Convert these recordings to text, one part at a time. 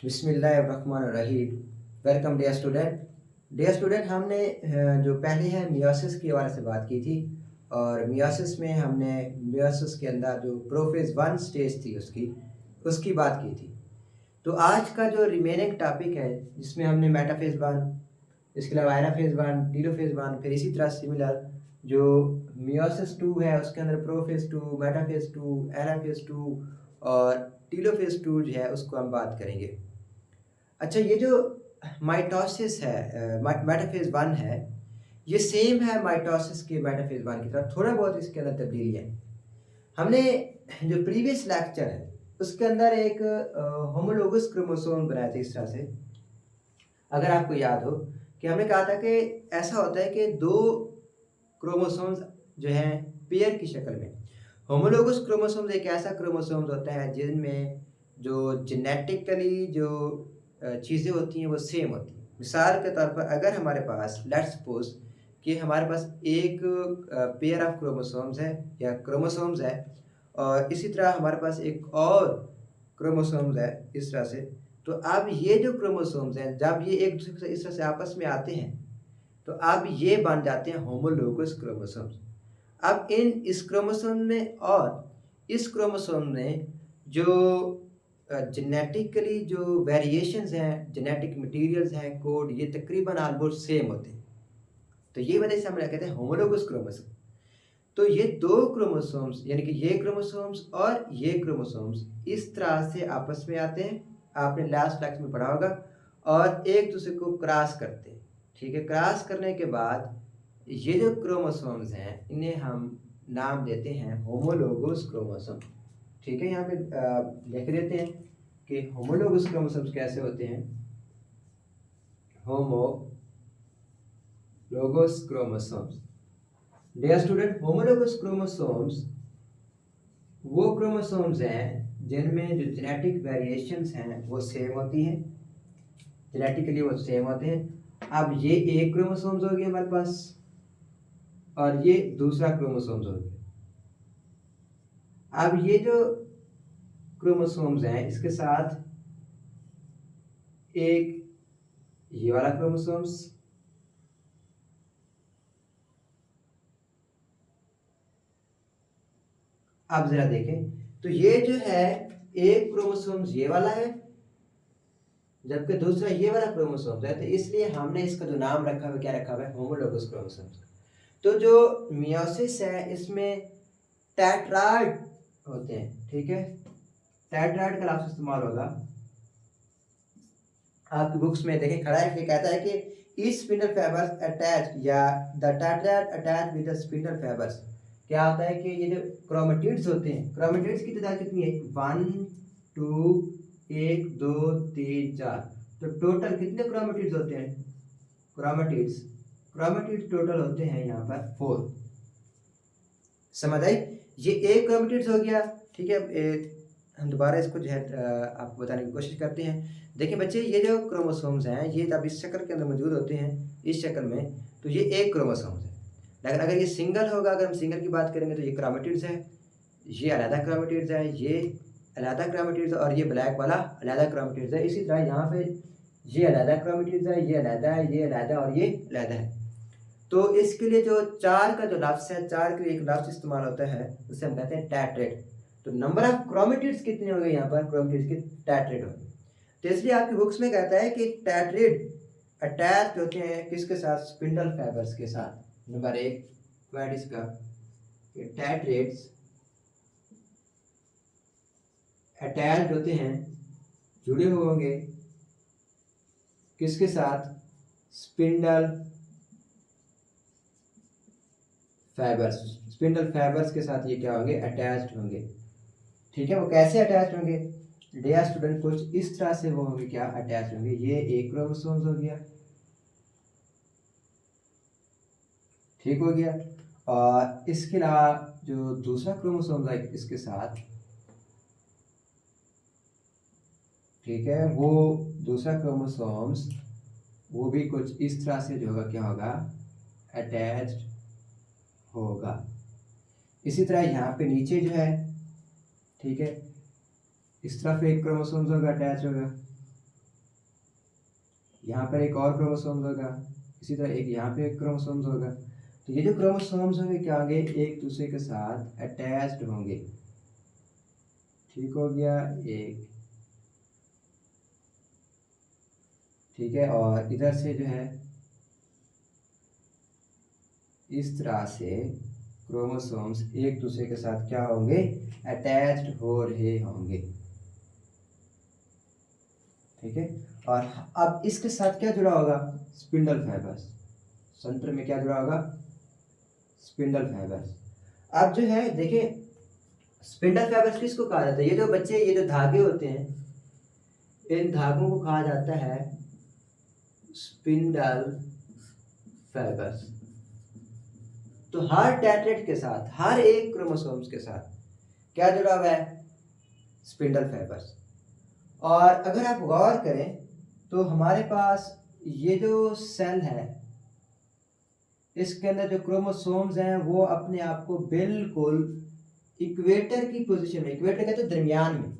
बिस्मिल्लाहिर्रहमानिर्रहीम। Welcome dear student. Dear student, हमने जो पहले है मियोसिस के हवाले से बात की थी। और मियोसिस में हमने मियोसिस के अंदर जो प्रोफेज वन स्टेज थी उसकी उसकी बात की थी। तो आज का जो रिमेनिंग टॉपिक है जिसमें हमने मेटाफेज वन, इसके अलावा एनाफेज वन, टीलोफेज वन, फिर इसी तरह सिमिलर जो मियोसिस टू है उसके अंदर prophase to, metaphase two, anaphase to और टीलोफेज टू जो है उसको हम बात करेंगे। अच्छा, ये जो माइटोसिस है, मेटाफेज वन है, ये सेम है माइटोसिस के मेटाफेज वन की तरह, थोड़ा बहुत इसके अंदर तब्दीली है। हमने जो प्रीवियस लेक्चर है उसके अंदर एक होमोलोगस क्रोमोसोम बनाया था इस तरह से, अगर आपको याद हो कि हमने कहा था कि ऐसा होता है कि दो क्रोमोसोम्स जो हैं पेयर की शक्ल में। होमोलोगस क्रोमोसोम्स एक ऐसा क्रोमोसोम्स होता है जिनमें जो जेनेटिकली जो चीज़ें होती हैं वो सेम होती हैं। मिसाल के तौर पर अगर हमारे पास लेट्स सपोज कि हमारे पास एक पेयर ऑफ क्रोमोसोम्स है या क्रोमोसोम्स है, और इसी तरह हमारे पास एक और क्रोमोसोम्स है इस तरह से। तो अब ये जो क्रोमोसोम्स हैं जब ये एक दूसरे से इस तरह से आपस में आते हैं तो अब ये बन जाते हैं होमोलोगस क्रोमोसोम्स। अब इस क्रोमोसोम में और इस क्रोमोसोम में जो जेनेटिकली जो वेरिएशंस हैं, जेनेटिक मटेरियल्स हैं, कोड, ये तकरीबन ऑलमोस्ट सेम होते हैं। तो ये वजह से हम कहते हैं होमोलोगस क्रोमोसोम। तो ये दो क्रोमोसोम्स यानी कि ये क्रोमोसोम्स और ये क्रोमोसोम्स इस तरह से आपस में आते हैं, आपने लास्ट क्लास में पढ़ा होगा, और एक दूसरे को क्रॉस करते हैं। ठीक है, क्रॉस करने के बाद ये जो क्रोमोसोम्स हैं इन्हें हम नाम देते हैं होमोलोगस क्रोमोसोम। ठीक है, यहाँ पे लिख देते हैं कि होमोलोगस क्रोमोसोम्स कैसे होते हैं। Homologous chromosomes, dear student, homologous chromosomes वो क्रोमोसोम्स हैं जिनमें जो जेनेटिक वेरिएशंस हैं वो सेम होती हैं, जेनेटिकली वो सेम होते हैं। अब ये एक क्रोमोसोम्स हो गया हमारे पास और ये दूसरा क्रोमोसोम्स हो गया। अब ये जो क्रोमोसोम्स हैं इसके साथ एक ये वाला क्रोमोसोम्स, अब जरा देखें तो ये जो है एक क्रोमोसोम्स ये वाला है जबकि दूसरा ये वाला क्रोमोसोम्स है, तो इसलिए हमने इसका जो नाम रखा हुआ क्या रखा हुआ है, होमोलोगस क्रोमोसोम्स। तो जो मियोसिस है इसमें टेट्राड होते हैं। ठीक है, टेट्राड का लफ्ज़ इस्तेमाल होगा आपकी बुक्स में, देखें खड़ा है, ये कहता है कि ईच स्पिंडल फाइबर्स अटैच या the tetrad attach with the spindle fibres. क्या होता है कि ये जो क्रोमेटिड्स होते हैं, क्रोमेटिड्स की तादाद कितनी है, 1 2 1 2 3 4, तो टोटल कितने क्रोमेटिड्स होते हैं, क्रोमेटिड्स क्रोमेटिड्स टोटल होते हैं यहाँ पर 4। समझ आई, ये एक क्रोमेटिड्स हो गया। ठीक है, हम दोबारा इसको जो है आपको बताने की कोशिश करते हैं। देखिए बच्चे, ये जो क्रोमोसोम्स हैं ये जब इस शक्ल के अंदर मौजूद होते हैं इस शक्ल में, तो ये एक क्रोमोसोम्स है। लेकिन अगर ये सिंगल होगा, अगर हम सिंगल की बात करेंगे तो ये क्रोमेटिड्स है, ये अलहदा क्रोमेटिड्स है, ये अलहदा क्रोमेटिड्स और ये ब्लैक वाला अलहदा क्रोमेटिड्स है। इसी तरह यहाँ पे ये अलहदा क्रोमेटिड्स है, ये अलहदा है, ये अलहदा और ये अलहदा है। तो इसके लिए जो चार का जो लफ्ज़ है, चार के लिए एक लफ्ज़ इस्तेमाल होता है उसे हम कहते हैं टैट्रेट। तो नंबर ऑफ क्रोमेटिड्स कितने हो गए यहाँ पर, क्रोमेटिड्स के टैट्रेट हो गए। तो इसलिए आपकी बुक्स में कहता है कि टैट्रेट अटैच होते हैं किसके साथ, स्पिंडल फाइबर्स के साथ। नंबर एक पॉइंट इसका, टैट्रेट्स अटैच होते हैं, जुड़े हुए होंगे किसके साथ, स्पिंडल फाइबर्स, स्पिंडल फाइबर्स के साथ ये क्या होंगे, अटैच्ड होंगे। ठीक है, वो कैसे अटैच होंगे डियर स्टूडेंट, कुछ इस तरह से वो होंगे, क्या अटैच होंगे। ये एक क्रोमोसोम्स हो गया, ठीक हो गया, और इसके अलावा जो दूसरा क्रोमोसोम है इसके साथ, ठीक है, वो दूसरा क्रोमोसोम्स वो भी कुछ इस तरह से जो होगा क्या होगा, अटैच्ड होगा। इसी तरह यहाँ पे नीचे जो है, ठीक है, इस तरफ एक क्रोमोसोम्स होगा, अटैच होगा, यहाँ पर एक और क्रोमोसोम होगा, इसी तरह एक यहाँ पे एक क्रोमोसोम्स होगा। तो ये जो क्रोमोसोम्स होंगे क्या होंगे, एक दूसरे के साथ अटैच्ड होंगे। ठीक हो गया एक, ठीक है। और इधर से जो है इस तरह से क्रोमोसोम्स एक दूसरे के साथ क्या होंगे, अटैच्ड हो रहे होंगे। ठीक है। और अब इसके साथ क्या जुड़ा होगा, स्पिंडल फाइबर्स। सेंटर में क्या जुड़ा होगा, स्पिंडल फाइबर्स। अब जो है देखिए, स्पिंडल फाइबर्स किसको कहा जाता है, ये जो बच्चे ये जो धागे होते हैं, इन धागों को कहा जाता है स्पिंडल फाइबर्स। तो हर टेट्रेट के साथ, हर एक क्रोमोसोम्स के साथ क्या जुड़ा हुआ है, स्पिंडल फाइबर्स। और अगर आप गौर करें तो हमारे पास ये जो सेल है, इसके अंदर जो क्रोमोसोम्स हैं वो अपने आप को बिल्कुल इक्वेटर की पोजीशन में, इक्वेटर कहते हैं दरमियान में,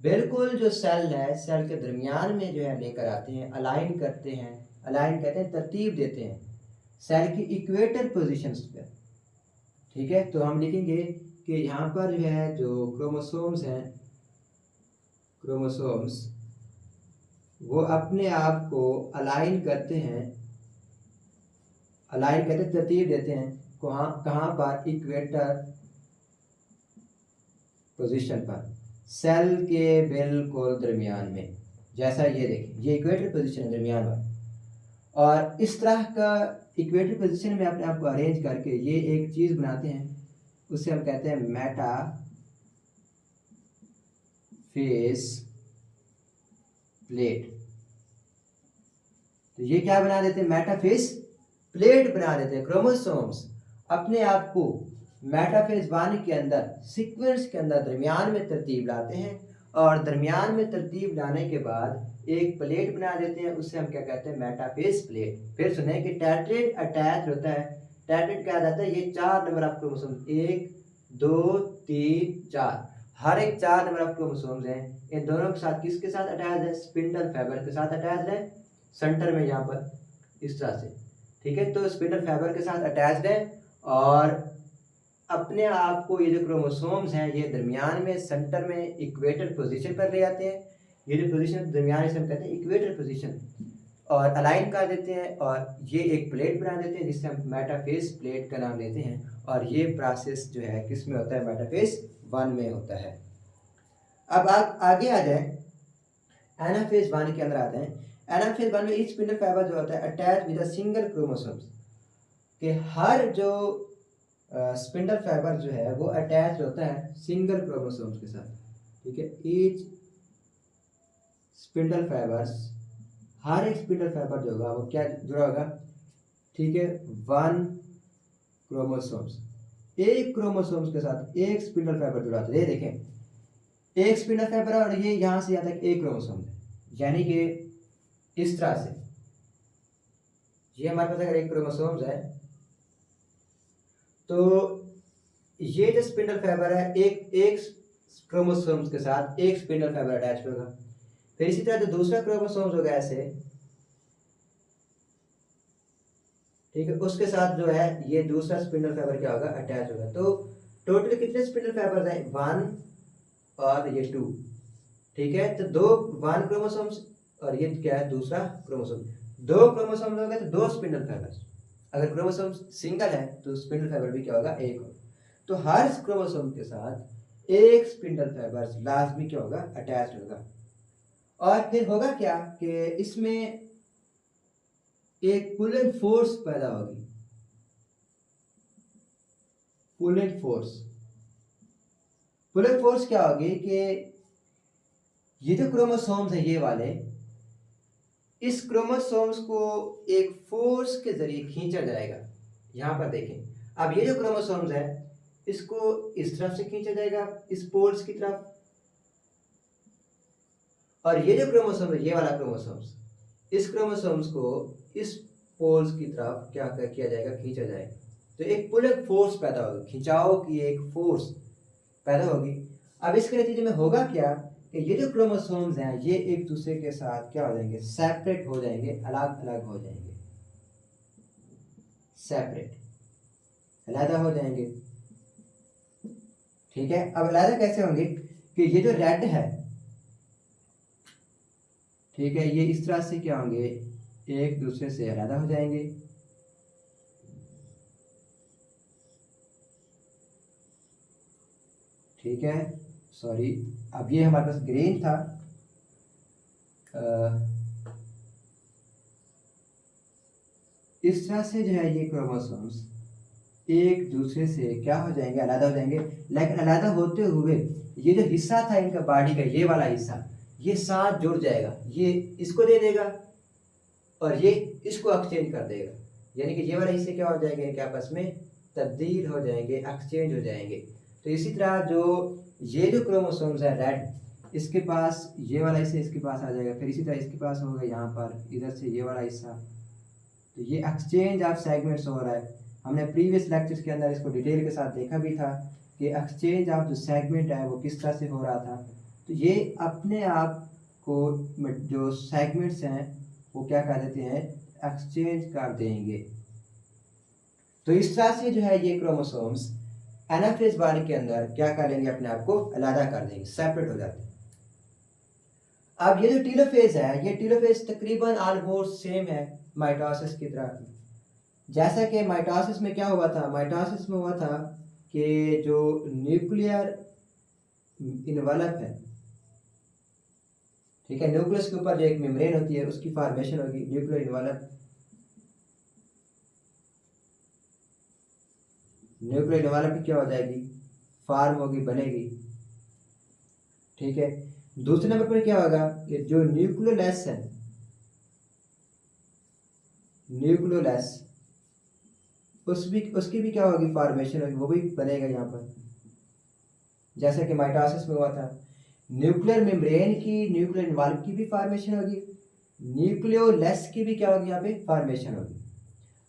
बिल्कुल जो सेल है, सेल के दरमियान में जो है लेकर आते हैं, अलाइन करते हैं। अलाइन कहते हैं तरतीब देते हैं सेल की इक्वेटर पोजीशंस पे। ठीक है। तो हम लिखेंगे कि यहाँ पर जो है जो क्रोमोसोम्स हैं, क्रोमोसोम्स वो अपने आप को अलाइन करते हैं, अलाइन कहते हैं तरतीब देते हैं, कहाँ पर, इक्वेटर पोजीशन पर, सेल के बिल्कुल दरमियान में। जैसा ये देखें, ये इक्वेटर पोजीशन है दरमियान में, और इस तरह का इक्वेटर पोजीशन में अपने आप को अरेंज करके ये एक चीज़ बनाते हैं, उसे हम कहते हैं मेटाफेस प्लेट। तो ये क्या बना देते हैं, मेटाफेस प्लेट बना देते हैं। क्रोमोसोम्स अपने आप को मेटाफेज 1 के अंदर, सीक्वेंस के अंदर दरमियान में तरतीब लाते हैं, और दरमियान में तरतीब लाने के बाद एक प्लेट बना देते हैं, उससे हम क्या कहते हैं, मेटाफेज प्लेट। फिर सुने कि टेट्रेट अटैच होता है। टेट्रेट क्या जाता है, ये 4 नंबर ऑफ क्रोमोसोम, 1 2 3 4, हर एक 4 नंबर ऑफ क्रोमोसोम्स हैं। इन दोनों के साथ किसके साथ अटैच है, स्पिंडल फाइबर के साथ अटैच है, सेंटर में यहाँ पर इस तरह से। ठीक है। तो स्पिंडल फाइबर के साथ अटैच्ड है, और अपने आप को ये जो क्रोमोसोम्स हैं ये दरमियान में, सेंटर में, इक्वेटर पोजीशन पर ले आते हैं। ये जो पोजीशन दरमियान से हम कहते हैं इक्वेटर पोजीशन, और अलाइन कर देते हैं, और ये एक प्लेट बना देते हैं जिससे हम मेटाफेस प्लेट का नाम लेते हैं। और ये प्रोसेस जो है किस में होता है, मेटाफेस 1 में होता है। अब आगे आ जाए, एनाफेज 1 के अंदर आते हैं। एनाफेज 1 में ईच स्पिंडल फाइबर जो होता है attach with a single chromosomes, कि हर जो स्पिंडल फाइबर जो है वो अटैच होता है सिंगल क्रोमोसोम्स के साथ। ठीक है। ईच स्पिंडल फाइबर्स, हर एक स्पिंडल फाइबर जो होगा वो क्या जुड़ा होगा, ठीक है, 1 क्रोमोसोम्स, एक क्रोमोसोम्स के साथ एक स्पिंडल फाइबर जुड़ा होता है। ये देखें, एक स्पिंडल फाइबर है, और ये यहाँ से यहाँ तक एक क्रोमोसोम है, यानी कि इस तरह से ये हमारे पास अगर एक क्रोमोसोम्स है, तो ये जो स्पिंडल फाइबर है एक एक क्रोमोसोम्स के साथ एक स्पिंडल फाइबर अटैच होगा। फिर इसी तरह जो दूसरा क्रोमोसोम्स होगा ऐसे, ठीक है, उसके साथ जो है ये दूसरा स्पिंडल फाइबर क्या होगा, अटैच होगा। तो टोटल कितने स्पिंडल फाइबर हैं, 1 और ये 2। ठीक है। तो 1 क्रोमोसोम्स, और ये क्या है, दूसरा क्रोमोसोम। 2 क्रोमोसोम होंगे तो 2 स्पिंडल फाइबर्स। अगर क्रोमोसोम सिंगल है तो स्पिंडल फाइबर भी क्या होगा, एक होगा। तो हर क्रोमोसोम के साथ एक स्पिंडल फाइबर लाजमी क्या होगा, अटैच होगा। और फिर होगा क्या कि इसमें एक पुलिंग फोर्स पैदा होगी। पुलिंग फोर्स, पुलिंग फोर्स क्या होगी कि ये जो क्रोमोसोम्स है ये वाले, इस क्रोमोसोम्स को एक फोर्स के जरिए खींचा जाएगा। यहाँ पर देखें, अब ये जो क्रोमोसोम्स है इसको इस तरफ से खींचा जाएगा, इस पोल्स की तरफ, और ये जो क्रोमोसोम है ये वाला क्रोमोसोम्स, इस क्रोमोसोम्स को इस पोल्स की तरफ क्या किया जाएगा, खींचा जाएगा। तो एक पुलिंग फोर्स पैदा होगी, खिंचाव की एक फोर्स पैदा होगी। अब इसके नतीजे में होगा क्या कि ये जो क्रोमोसोम्स हैं ये एक दूसरे के साथ क्या हो जाएंगे, सेपरेट हो जाएंगे, अलग अलग हो जाएंगे, सेपरेट, अलग हो जाएंगे। ठीक है, अब अलग कैसे होंगे कि ये जो रेड है, ठीक है, ये इस तरह से क्या होंगे, एक दूसरे से अलग हो जाएंगे। ठीक है, सॉरी, अब ये हमारे पास ग्रीन था, इस तरह से जो है ये क्रोमोसोम्स एक दूसरे से क्या हो जाएंगे, अलग हो जाएंगे। लेकिन अलग होते हुए ये जो हिस्सा था इनका बॉडी का, ये वाला हिस्सा, ये साथ जुड़ जाएगा, ये इसको दे देगा और ये इसको एक्सचेंज कर देगा, यानी कि ये वाले हिस्से क्या हो जाएंगे, इनके आपस में तब्दील हो जाएंगे, एक्सचेंज हो जाएंगे। तो इसी तरह जो ये जो क्रोमोसोम्स है रेड, इसके पास ये वाला हिस्सा इसके पास आ जाएगा, फिर इसी तरह इसके पास होगा यहाँ पर, इधर से ये वाला हिस्सा। तो ये एक्सचेंज ऑफ सेगमेंट्स हो रहा है। हमने प्रीवियस लेक्चर्स के अंदर इसको डिटेल के साथ देखा भी था कि एक्सचेंज ऑफ जो सेगमेंट है वो किस तरह से हो रहा था। तो ये अपने आप को जो सेगमेंट्स हैं वो क्या कर देते हैं, एक्सचेंज कर देंगे। तो इस तरह से जो है ये क्रोमोसोम्स एनाफेज बॉडी के अंदर क्या कर लेंगे, अपने आप को अलग कर देंगे, सेपरेट हो जाते हैं। अब ये जो टीलोफेज है, ये टीलोफेज तकरीबन ऑलमोस्ट सेम है माइटोसिस की तरह। जैसा कि माइटोसिस में क्या हुआ था, माइटोसिस में हुआ था कि जो न्यूक्लियर इन्वेलप है, ठीक है, न्यूक्लियस के ऊपर जो एक मेम्ब्रेन होती है उसकी फॉर्मेशन होगी, न्यूक्लियर इन्वेलप, न्यूक्लियर इन्वेलप क्या हो जाएगी, फॉर्म होगी, बनेगी। ठीक है, दूसरे नंबर पर क्या होगा कि जो न्यूक्लियोलस है, न्यूक्लियोलस, उसकी भी क्या होगी, फॉर्मेशन होगी, वो भी बनेगा यहाँ पर, जैसे कि माइटोसिस में हुआ था। न्यूक्लियर मेम्ब्रेन की, न्यूक्लियर इन्वॉल्व की भी फॉर्मेशन होगी, न्यूक्लियोलस की भी क्या होगी, यहाँ पे फॉर्मेशन होगी।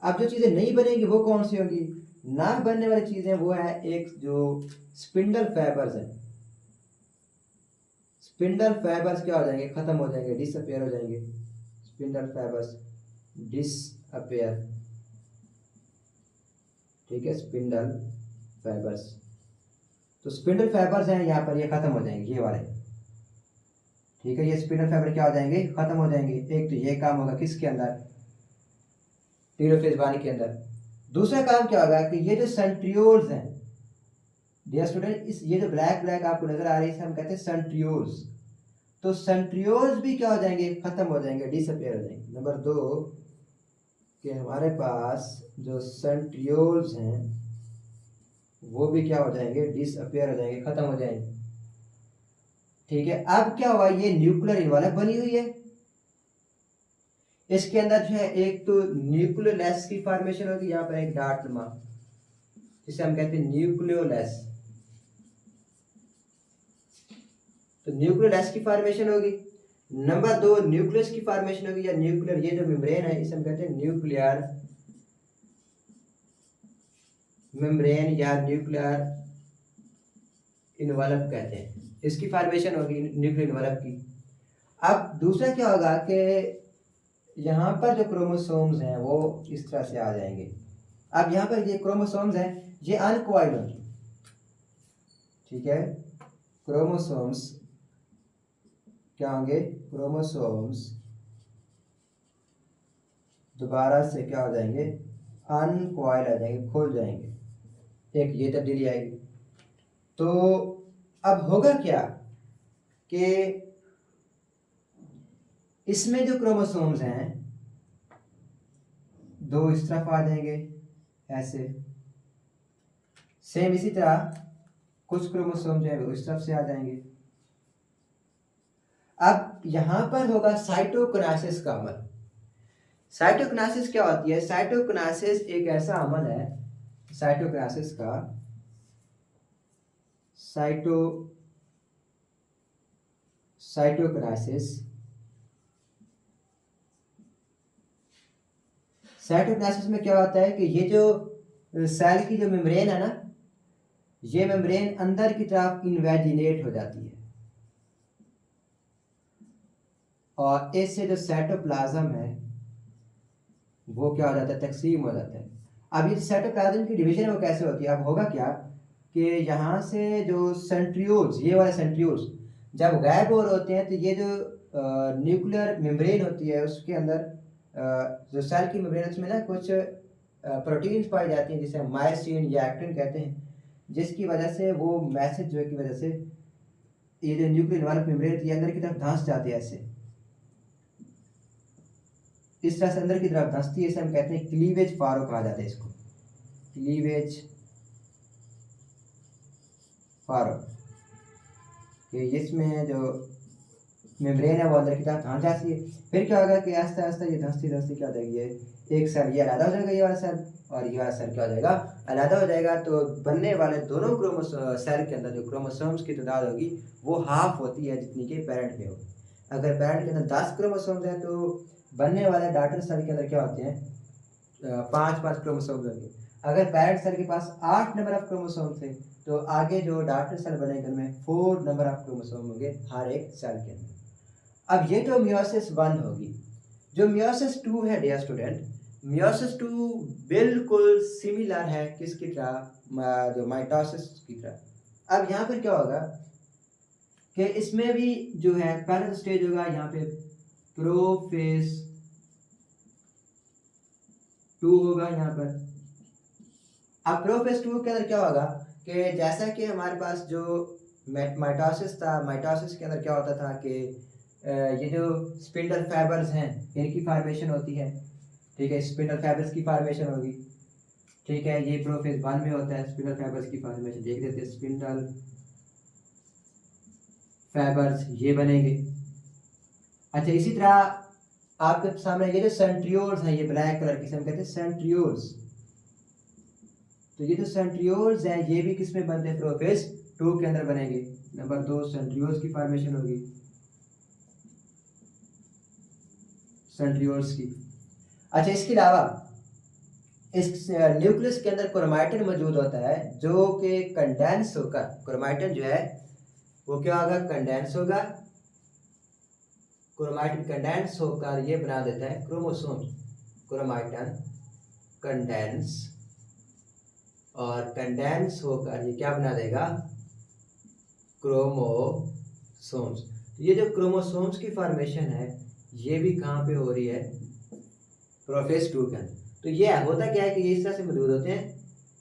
अब जो चीज़ें नहीं बनेंगी वो कौन सी होगी, ना बनने वाली चीज़ें वो है एक जो स्पिंडल फाइबर्स है, स्पिंडल फाइबर्स क्या हो जाएंगे, खत्म हो जाएंगे, डिसअपेयर हो जाएंगे, स्पिंडल फाइबर्स डिसअपेयर। ठीक है, स्पिंडल फाइबर्स, तो स्पिंडल फाइबर्स हैं यहाँ पर, ये खत्म हो जाएंगे, ये वाले। ठीक है, ये स्पिंडल फाइबर क्या हो जाएंगे, खत्म हो जाएंगे। एक तो ये काम होगा किसके अंदर, टीलोफेज बॉडी के अंदर। दूसरा काम क्या होगा कि ये जो सेंट्रियोल्स हैं डियर स्टूडेंट, इस ये जो ब्लैक ब्लैक आपको नजर आ रही है, हम कहते हैं सेंट्रियोल्स। तो सेंट्रियोल्स भी क्या हो जाएंगे, खत्म हो जाएंगे, डिसअपेयर हो जाएंगे। नंबर 2 कि हमारे पास जो सेंट्रियोल्स हैं वो भी क्या हो जाएंगे, डिसअपेयर हो जाएंगे, खत्म हो जाएंगे। ठीक है, अब क्या हुआ, ये न्यूक्लियर इन्वॉल्व बनी हुई है, इसके अंदर जो है एक तो न्यूक्लियोलस की फॉर्मेशन होगी, यहाँ पर एक डॉट नुमा, जिसे हम कहते हैं न्यूक्लियोलस। तो न्यूक्लियोलस की फॉर्मेशन होगी। नंबर 2 न्यूक्लियस की फॉर्मेशन होगी, या न्यूक्लियर ये जो मेम्ब्रेन है इसे हम कहते हैं न्यूक्लियर मेम्ब्रेन या न्यूक्लियर इन्वॉल्व कहते हैं, इसकी फॉर्मेशन होगी न्यूक्लियर इन्वॉल्व की। अब दूसरा क्या होगा कि यहाँ पर जो क्रोमोसोम्स हैं वो इस तरह से आ जाएंगे। अब यहाँ पर ये क्रोमोसोम्स हैं, ये अनकॉइल्ड होंगे। ठीक है, क्रोमोसोम्स क्या होंगे, क्रोमोसोम्स दोबारा से क्या हो जाएंगे, अनकॉइल आ जाएंगे, खुल जाएंगे, एक ये तब्दीली आएगी। तो अब होगा क्या कि इसमें जो क्रोमोसोम्स हैं दो इस तरफ आ जाएंगे ऐसे, सेम इसी तरह कुछ क्रोमोसोम जो है वो इस तरफ से आ जाएंगे। अब यहां पर होगा साइटोकिनेसिस का अमल। साइटोकिनेसिस क्या होती है, साइटोकिनेसिस एक ऐसा अमल है, साइटोकिनेसिस का, साइटोकिनेसिस, साइटोकिनेसिस में क्या होता है कि ये जो सेल की जो मेम्ब्रेन है ना, ये मेम्ब्रेन अंदर की तरफ इन्वेजिनेट हो जाती है। और इससे जो साइटोप्लाज्म है वो क्या हो जाता है, तकसीम हो जाता है। अब ये साइटोप्लाज्म की डिवीजन है वो कैसे होती है, अब होगा क्या कि यहाँ से जो सेंट्रियोल्स, ये वाले सेंट्रियोल्स जब गायब हो रहे होते हैं तो ये जो न्यूक्लियर मेम्ब्रेन होती है उसके अंदर जो सेल की मेम्ब्रेन उसमें ना कुछ प्रोटीन्स पाई जाती हैं जिसे मायोसिन या एक्टिन कहते हैं, जिसकी वजह से वो मैसेज जो है की वजह से ये जो न्यूक्लियर इन्वॉल्व मेम्ब्रेन होती है अंदर की तरफ धंस जाती है, ऐसे इस तरह से अंदर की तरफ धंसती है, इसे हम कहते हैं क्लीवेज फारो कहा जाता है इसको, क्लीवेज फारो। कि इसमें जो मेम्ब्रेन है वो अंदर की तरफ धंस जाती है, फिर क्या होगा कि आस्ते आस्ते ये धंसती धंसती क्या हो जाएगी, एक सेल ये अलग हो जाएगा ये वाला सेल, और ये वाला सेल क्या हो जाएगा, अलग हो जाएगा। तो बनने वाले दोनों सेल के अंदर जो क्रोमोसोम्स की तादाद होगी वो हाफ होती है जितनी कि पेरेंट में होगी। अगर पेरेंट के अंदर 10 क्रोमोसोम्स हैं तो बनने वाले डॉटर सेल के अंदर क्या होते हैं, 5 क्रोमोसोम्स होंगे। अगर पेरेंट सेल के पास 8 नंबर ऑफ क्रोमोसोम्स थे तो आगे जो डॉटर सेल बनेगा उनमें 4 नंबर ऑफ क्रोमोसोम होंगे हर एक सेल के अंदर। अब ये तो मियोसिस 1 होगी। जो मियोसिस 2 है डियर स्टूडेंट, मियोसिस 2 बिल्कुल सिमिलर है किसकी तरह, जो माइटोसिस की तरह। अब यहाँ पर क्या होगा कि इसमें भी जो है पहला स्टेज होगा यहाँ पे प्रोफेज 2 होगा यहाँ पर। अब प्रोफेज 2 के अंदर क्या होगा कि जैसा कि हमारे पास जो माइटोसिस था, माइटोसिस के अंदर क्या होता था कि ये जो स्पिंडल फाइबर्स हैं इनकी फॉर्मेशन होती है, ठीक है, स्पिंडल फाइबर्स की फॉर्मेशन होगी, ठीक है, ये प्रोफेज 1 में होता है स्पिंडल फाइबर्स की फॉर्मेशन, देख देते हैं स्पिंडल फाइबर्स ये बनेंगे। अच्छा, इसी तरह आपके सामने ये जो सेंट्रियोल्स हैं, ये ब्लैक कलर की हम कहते हैं सेंट्रियोल्स, तो ये जो सेंट्रियोल्स हैं ये भी किस में बनते हैं, प्रोफेज 2 के अंदर बनेंगे। नंबर 2 सेंट्रियोल्स की फॉर्मेशन होगी, सेंट्रियोल्स की। अच्छा, इसके अलावा इस न्यूक्लियस के अंदर क्रोमैटिन मौजूद होता है जो कि कंडेंस होकर, क्रोमैटिन जो है वो क्या होगा, कंडेंस होगा, क्रोमैटिन कंडेंस होकर ये बना देता है क्रोमोसोम, क्रोमैटिन कंडेंस, और कंडेंस होकर ये क्या बना देगा, क्रोमोसोम्स। ये जो क्रोमोसोम्स की फॉर्मेशन है ये भी कहाँ पे हो रही है, प्रोफेज 2 के अंदर। तो ये होता क्या है कि ये इस तरह से मौजूद होते हैं,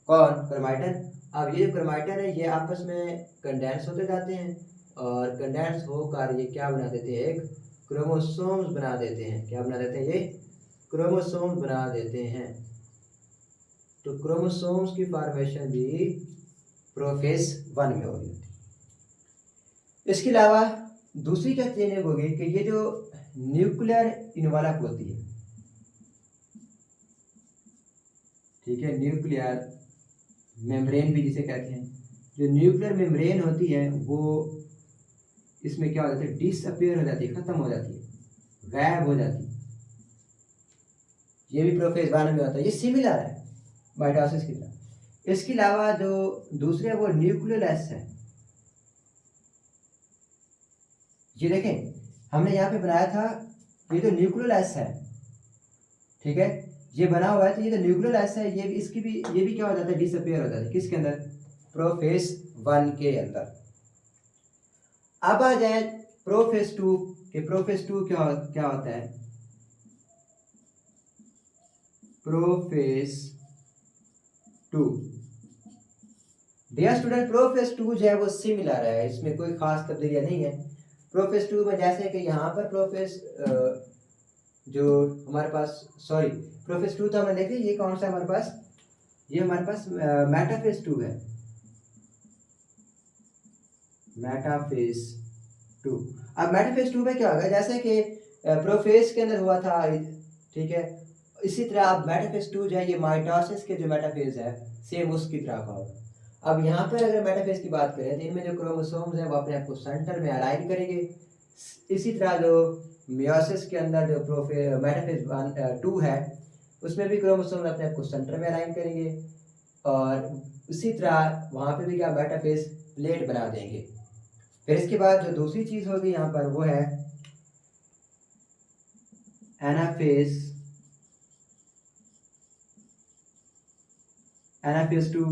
कौन, क्रोमैटिन। अब ये जो क्रोमैटिन है ये आपस में कंडेंस होते जाते हैं और कंडेंस होकर ये क्या बना देते हैं, एक क्रोमोसोम्स बना देते हैं। क्या बना देते हैं, ये क्रोमोसोम्स बना देते हैं। तो क्रोमोसोम्स की फॉर्मेशन भी प्रोफेज 1 में हो रही होती है। इसके अलावा दूसरी क्या चीज होगी कि ये जो न्यूक्लियर इन्वॉल्व होती है, ठीक है, न्यूक्लियर मेम्ब्रेन भी जिसे कहते हैं, जो न्यूक्लियर मेम्ब्रेन होती है वो इसमें क्या हो जाता है, डिसअपियर हो जाती है, खत्म हो जाती है, गायब हो जाती है। ये भी प्रोफेज 1 में होता है, ये सिमिलर है माइटोसिस की तरह। इसके अलावा जो दूसरे वो न्यूक्लियोलस है, ये देखें हमने यहाँ पे बनाया था, ये जो न्यूक्लियोलस है, ठीक है, ये बना हुआ है, तो ये जो न्यूक्लियोलस है ये भी, इसकी भी, ये भी क्या हो जाता है, डिसअपियर हो जाता है, किसके अंदर, प्रोफेज 1 के अंदर। अब आ जाए प्रोफेज 2 के, प्रोफेज 2 क्या होता है, प्रोफेज 2, डियर स्टूडेंट, प्रोफेज 2 जो है वो सिमिलर है, इसमें कोई खास तब्दीलियां नहीं है। प्रोफेज 2 में जैसे कि यहाँ पर प्रोफेज जो हमारे पास, सॉरी, प्रोफेज 2 तो हमने देखे, ये कौन सा हमारे पास, ये हमारे पास मेटाफेज 2 है, मेटाफेज 2। अब मेटाफेज 2 में क्या होगा, जैसे कि प्रोफेज के अंदर हुआ था, ठीक है, इसी तरह अब मेटाफेज 2 जो है ये माइटोसिस के जो मेटाफेज है सेम उसकी तरह का होगा। अब यहाँ पर अगर मेटाफेज की बात करें तो इनमें जो क्रोमोसोम्स हैं वो अपने आप को सेंटर में अलाइन करेंगे। इसी तरह जो मियोसिस के अंदर जो मेटाफेज 2 है उसमें भी क्रोमोसोम अपने आप को सेंटर में अलाइन करेंगे, और इसी तरह वहाँ पे भी क्या, मेटाफेज प्लेट बना देंगे। फिर इसके बाद जो दूसरी चीज़ होगी यहाँ पर वो है एनाफेज 2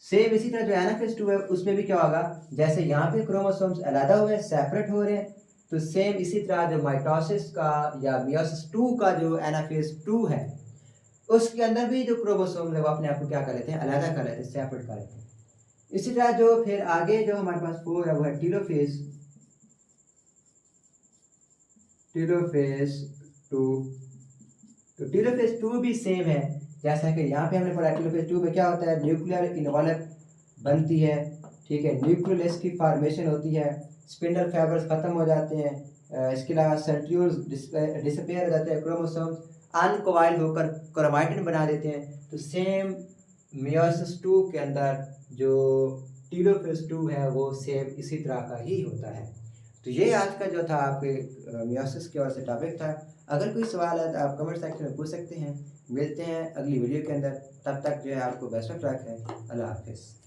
सेम इसी तरह जो एनाफेज 2 है उसमें भी क्या होगा, जैसे यहाँ पे क्रोमोसोम्स अलग हुए सेपरेट हो रहे हैं, तो सेम इसी तरह जो माइटोसिस का या मियोसिस 2 का जो एनाफेज 2 है उसके अंदर भी जो क्रोमोसोम है वो अपने आप को क्या कर लेते हैं, अलग कर लेते हैं, सेपरेट कर लेते हैं। इसी तरह जो फिर आगे जो हमारे पास 4 है वो है टीलोफेज 2। तो टीलोफेज 2 भी सेम है, जैसा कि यहाँ पे हमने पढ़ा टीलोफेज 2 में क्या होता है, न्यूक्लियर इनवॉल्व बनती है, ठीक है, न्यूक्लियस की फॉर्मेशन होती है, स्पिंडल फाइबर्स खत्म हो जाते हैं, इसके अलावा सेंट्रियोल्स डिसअपेयर हो जाते हैं, क्रोमोसोम्स अनकॉइल होकर क्रोमैटिन बना देते हैं। तो सेम मियोसिस 2 के अंदर जो टीलोफेज 2 है वो सेम इसी तरह का ही होता है। तो ये आज का जो था आपके मियोसिस की ओर से टॉपिक था। अगर कोई सवाल है तो आप कमेंट सेक्शन में पूछ सकते हैं। मिलते हैं अगली वीडियो के अंदर, तब तक जो है आपको बेस्ट ऑफ लक है। अल्लाह हाफिज़।